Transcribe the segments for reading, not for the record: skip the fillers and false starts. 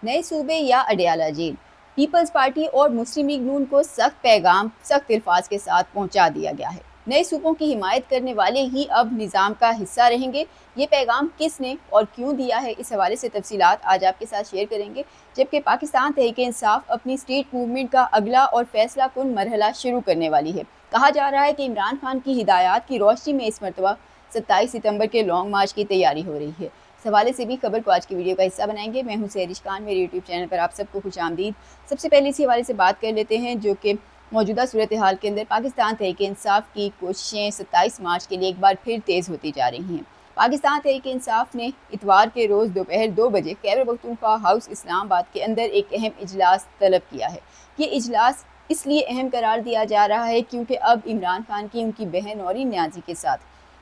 नए सूबे या अडयाला जेल। पीपल्स पार्टी और मुस्लिम लीग नून को सख्त पैगाम सख्त अल्फाज के साथ पहुंचा दिया गया है। नए सूबों की हिमायत करने वाले ही अब निज़ाम का हिस्सा रहेंगे। ये पैगाम किसने और क्यों दिया है, इस हवाले से तफसीलात आज आपके साथ शेयर करेंगे। जबकि पाकिस्तान तहरीक इंसाफ अपनी स्टेट मूवमेंट का अगला और फैसला कुन मरहला शुरू करने वाली है। कहा जा रहा है कि इमरान खान की हिदायत की रोशनी में इस मरतबा 27 सितंबर के लॉन्ग मार्च की तैयारी हो रही है। इस हवाले से भी खबर को आज की वीडियो का हिस्सा बनाएंगे। मैं हूं सहरिश खान, मेरे यूट्यूब चैनल पर आप सबको खुश आमदीद। सबसे पहले इसी हवाले से बात कर लेते हैं जो कि मौजूदा सूरत हाल के अंदर पाकिस्तान तहरीक इंसाफ की कोशिशें 27 मार्च के लिए एक बार फिर तेज़ होती जा रही हैं। पाकिस्तान तहरीक इंसाफ ने इतवार के रोज़ दोपहर 2 बजे खैबर पख्तूनख्वा हाउस इस्लामाबाद के अंदर एक अहम इजलास तलब किया है। ये इजलास इसलिए अहम करार दिया जा रहा है क्योंकि अब इमरान खान की उनकी बहन नौरीन नियाज़ी के साथ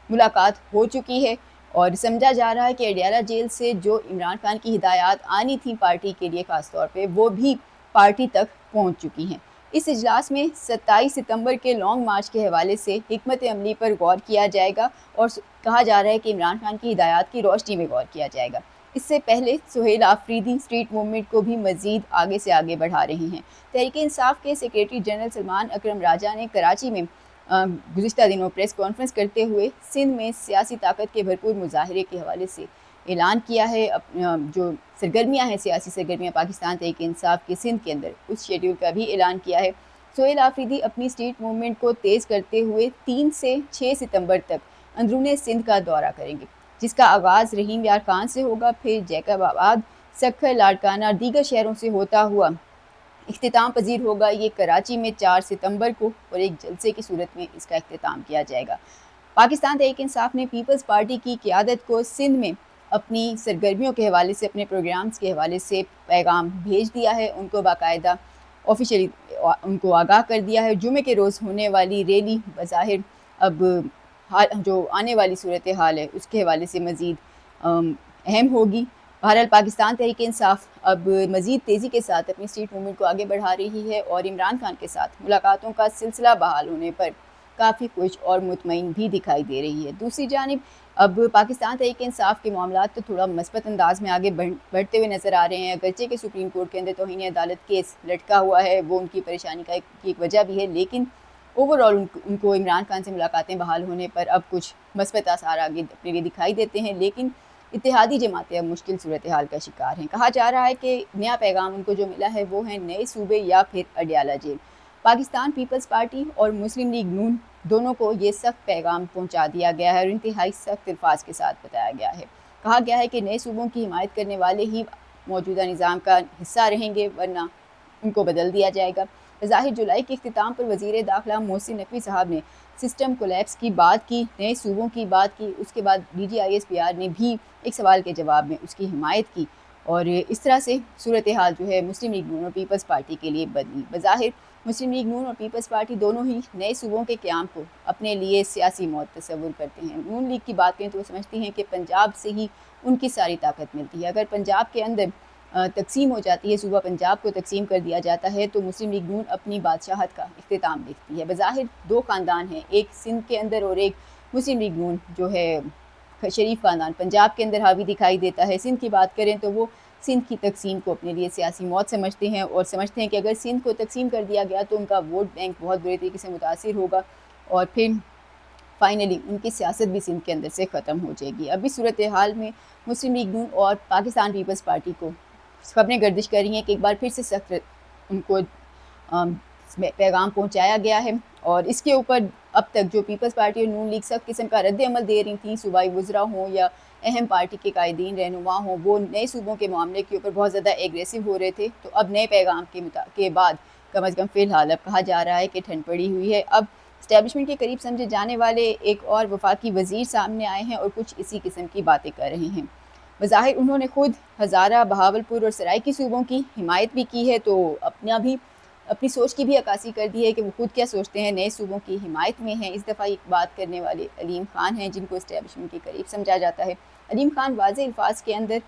मुलाकात हो चुकी है और समझा जा रहा है कि अडयाला जेल से जो इमरान खान की हिदायत आनी थी पार्टी के लिए ख़ास तौर पे, वो भी पार्टी तक पहुंच चुकी हैं। इस इजलास में 27 सितंबर के लॉन्ग मार्च के हवाले से हिकमत अमली पर गौर किया जाएगा और कहा जा रहा है कि इमरान खान की हिदायत की रोशनी में गौर किया जाएगा। इससे पहले सुहेल आफरीदी स्ट्रीट मूवमेंट को भी मज़ीद आगे से आगे बढ़ा रहे हैं। तहरीक इंसाफ के सेक्रेटरी जनरल सलमान अकरम राजा ने कराची में गुज़िश्ता दिनों प्रेस कॉन्फ्रेंस करते हुए सिंध में सियासी ताकत के भरपूर मुजाहरे के हवाले से ऐलान किया है। जो सरगर्मियाँ हैं, सियासी सरगर्मियाँ पाकिस्तान तहरीक इंसाफ के सिंध के अंदर, उस शेड्यूल का भी ऐलान किया है। सुहेल आफरीदी अपनी स्ट्रीट मूवमेंट को तेज़ करते हुए 3 से 6 सितंबर तक अंदरूनी सिंध का दौरा करेंगे, जिसका आगाज़ रहीम यार खान से होगा, फिर जैकबाबाद, सखर, लाड़काना और दीगर शहरों से होता हुआ इख्तिताम पजीर होगा ये कराची में 4 सितंबर को, और एक जलसे की सूरत में इसका इख्तिताम किया जाएगा। पाकिस्तान तहरीक इंसाफ ने पीपल्स पार्टी की क़यादत को सिंध में अपनी सरगर्मियों के हवाले से, अपने प्रोग्राम्स के हवाले से पैगाम भेज दिया है। उनको बाकायदा ऑफिशियली उनको आगाह कर दिया है। जुमे के रोज़ होने वाली रैली बज़ाहिर अब जो आने वाली सूरत हाल है उसके हवाले से मज़ीद अहम होगी। बहरहाल पाकिस्तान तहरीक इंसाफ अब मज़ीद तेज़ी के साथ अपनी स्ट्रीट मूवमेंट को आगे बढ़ा रही है और इमरान खान के साथ मुलाकातों का सिलसिला बहाल होने पर काफ़ी खुश और मुतमईन भी दिखाई दे रही है। दूसरी जानिब अब पाकिस्तान तहरीक इंसाफ के मामला तो थोड़ा मस्बत अंदाज में आगे बढ़ते हुए नज़र आ रहे हैं। अगरचे के सुप्रीम कोर्ट के अंदर तौहीन अदालत केस लटका हुआ है, वो उनकी परेशानी का एक वजह भी है, लेकिन ओवरऑल उनको इमरान खान से मुलाकातें बहाल होने पर अब कुछ मस्बत आसार आगे अपने लिए दिखाई देते हैं। लेकिन इत्तेहादी जमातें अब मुश्किल सूरत हाल का शिकार हैं। कहा जा रहा है कि नया पैगाम उनको जो मिला है वो है नए सूबे या फिर Adiala jail. Pakistan peoples party और मुस्लिम लीग नून दोनों को ये सख्त पैगाम पहुंचा दिया गया है और इंतहाई सख्त अल्फाज के साथ बताया गया है। कहा गया है कि नए सूबों की हिमायत करने वाले ही मौजूदा निज़ाम का हिस्सा रहेंगे, वरना उनको बदल दिया जाएगा। ज़ाहिर जुलाई के इख्तिताम पर वज़ीर दाखिला मोहसिन नकवी साहब ने सिस्टम कोलैप्स की बात की, नए सूबों की बात की। उसके बाद DGISPR ने भी एक सवाल के जवाब में उसकी हिमायत की और इस तरह से सूरत हाल जो है मुस्लिम लीग नून और पीपल्स पार्टी के लिए बदली। बज़ाहिर मुस्लिम लीग नून और पीपल्स पार्टी दोनों ही नए सूबों के क़याम को अपने लिए सियासी मौत तस्वुर करते हैं। नून लीग की बात करें तो वो समझती हैं कि पंजाब से ही उनकी सारी ताकत मिलती है। अगर पंजाब के अंदर तकसीम हो जाती है, सूबा पंजाब को तकसीम कर दिया जाता है, तो मुस्लिम लीग नून अपनी बादशाहत का इख्तिताम देखती है। बज़ाहिर दो ख़ानदान हैं, एक सिंध के अंदर और एक मुस्लिम लीग नून जो है शरीफ ख़ानदान पंजाब के अंदर हावी दिखाई देता है। सिंध की बात करें तो वो सिंध की तकसीम को अपने लिए सियासी मौत समझते हैं और समझते हैं कि अगर सिंध को तकसीम कर दिया गया तो उनका वोट बैंक बहुत बुरे तरीके से मुतासिर होगा और फिर फाइनली उनकी सियासत भी सिंध के अंदर से ख़त्म हो जाएगी। अभी सूरत हाल में मुस्लिम लीग नून और पाकिस्तान पीपल्स पार्टी को खबरें गर्दिश कर रही हैं कि एक बार फिर से सख्त उनको पैगाम पहुंचाया गया है और इसके ऊपर अब तक जो पीपल्स पार्टी और नून लीग सख्त किस्म का रद्द अमल दे रही थी, सूबाई वज़रा हों या अहम पार्टी के कायदीन रहनुमा हों, वो नए सूबों के मामले के ऊपर बहुत ज़्यादा एग्रेसिव हो रहे थे। तो अब नए पैगाम के बाद कम अज़ कम फ़िलहाल अब कहा जा रहा है कि ठंड पड़ी हुई है। अब इस्टेब्लिशमेंट के करीब समझे जाने वाले एक और वफाकी वज़ीर सामने आए हैं और कुछ इसी किस्म की बातें कर रहे हैं। बज़ाहिर उन्होंने खुद हज़ारा, बहावलपुर और सराइकी सूबों की हिमायत भी की है, तो अपनी सोच की भी अक्कासी कर दी है कि वो खुद क्या सोचते हैं, नए सूबों की हिमायत में हैं। इस दफ़ा एक बात करने वाले अलीम खान हैं, जिनको इस्टेब्लिशमेंट के करीब समझा जाता है। अलीम खान वाज़ेह अल्फाज के अंदर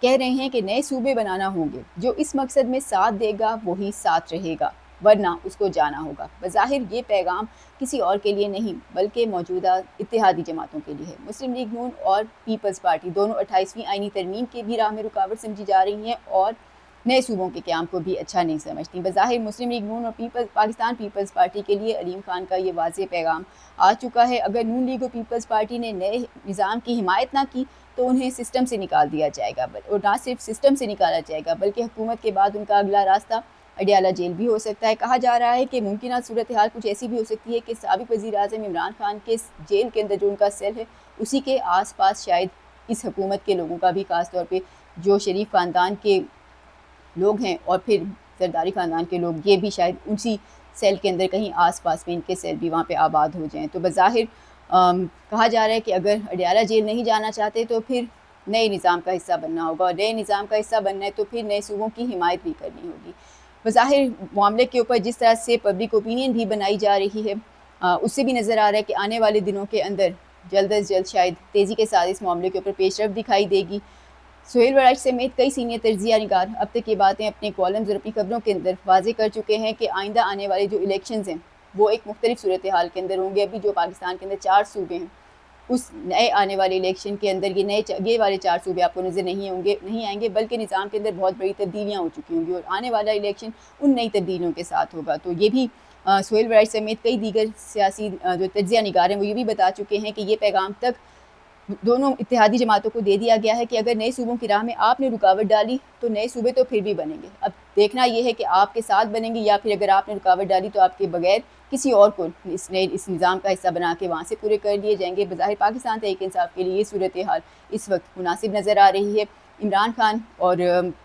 कह रहे हैं कि नए सूबे बनाना होंगे, जो इस मकसद में साथ देगा वही साथ रहेगा, वरना उसको जाना होगा। बज़ाहिर ये पैगाम किसी और के लिए नहीं बल्कि मौजूदा इत्तेहादी जमातों के लिए है। मुस्लिम लीग नून और पीपल्स पार्टी दोनों 28वीं आईनी तरमीम के भी राह में रुकावट समझी जा रही हैं और नए सूबों के क़याम को भी अच्छा नहीं समझती। बज़ाहिर मुस्लिम लीग नून और पाकिस्तान पीपल्स पार्टी के लिए अलीम खान का ये वाज़ेह पैगाम आ चुका है। अगर नून लीग और पीपल्स पार्टी ने नए निज़ाम की हिमायत ना की तो उन्हें सिस्टम से निकाल दिया जाएगा, और ना सिर्फ सिस्टम से निकाला जाएगा बल्कि हुकूमत के बाद उनका अगला रास्ता अडियाला जेल भी हो सकता है। कहा जा रहा है कि मुमकिन सूरत हाल कुछ ऐसी भी हो सकती है कि साबिक़ वज़ीर आज़म इमरान खान के जेल के अंदर जो उनका सेल है उसी के आस पास शायद इस हुकूमत के लोगों का भी, ख़ास तौर पे जो शरीफ ख़ानदान के लोग हैं और फिर जरदारी ख़ानदान के लोग, ये भी शायद उसी सेल के अंदर कहीं आस पास में इनके सेल भी वहाँ पे आबाद हो जाएं। तो बज़ाहिर कहा जा रहा है कि अगर अडियाला जेल नहीं जाना चाहते तो फिर नए निज़ाम का हिस्सा बनना होगा, और नए निज़ाम का हिस्सा बनना है तो फिर नए सूबों की हिमायत भी करनी होगी। बज़ाहिर मामले के ऊपर जिस तरह से पब्लिक ओपिनियन भी बनाई जा रही है, उससे भी नज़र आ रहा है कि आने वाले दिनों के अंदर जल्द अज़ जल्द शायद तेज़ी के साथ इस मामले के ऊपर पेशरफ दिखाई देगी। सुहेल वराइच समेत कई सीनियर तजिया निगार अब तक ये बातें अपने कॉलम्स और अपनी खबरों के अंदर वाज़ेह कर चुके हैं कि आइंदा आने वाले जो इलेक्शंस हैं वो एक मुख्तलिफ सूरत हाल के अंदर होंगे। अभी जो पाकिस्तान के अंदर 4 सूबे हैं, उस नए आने वाले इलेक्शन के अंदर ये वाले 4 सूबे आपको नज़र नहीं आएंगे, बल्कि निज़ाम के अंदर बहुत बड़ी तब्दीलियाँ हो चुकी होंगी और आने वाला इलेक्शन उन नई तब्दीलियों के साथ होगा। तो ये भी सुहेल वराइच समेत कई दीगर सियासी जो तजिया निगार हैं वो ये भी बता चुके हैं कि ये पैगाम तक दोनों इत्तेहादी जमातों को दे दिया गया है कि अगर नए सूबों की राह में आपने रुकावट डाली तो नए सूबे तो फिर भी बनेंगे। अब देखना ये है कि आपके साथ बनेंगे या फिर अगर आपने रुकावट डाली तो आपके बगैर किसी और को इस निज़ाम का हिस्सा बना के वहाँ से पूरे कर लिए जाएंगे। बज़ाहिर पाकिस्तान तहरीक इंसाफ के लिए ये सूरत हाल इस वक्त मुनासिब नज़र आ रही है। इमरान खान और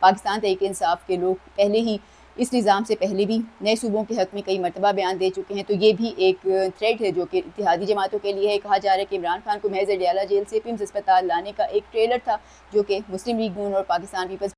पाकिस्तान तहरीक इंसाफ के लोग पहले ही इस निज़ाम से पहले भी नए सूबों के हक़ में कई मरतबा बयान दे चुके हैं, तो ये भी एक थ्रेट है जो कि इत्तेहादी जमातों के लिए है। कहा जा रहा है कि इमरान खान को महज अडियाला जेल से पिम्स अस्पताल लाने का एक ट्रेलर था जो कि मुस्लिम लीग नून और पाकिस्तान पीपल्स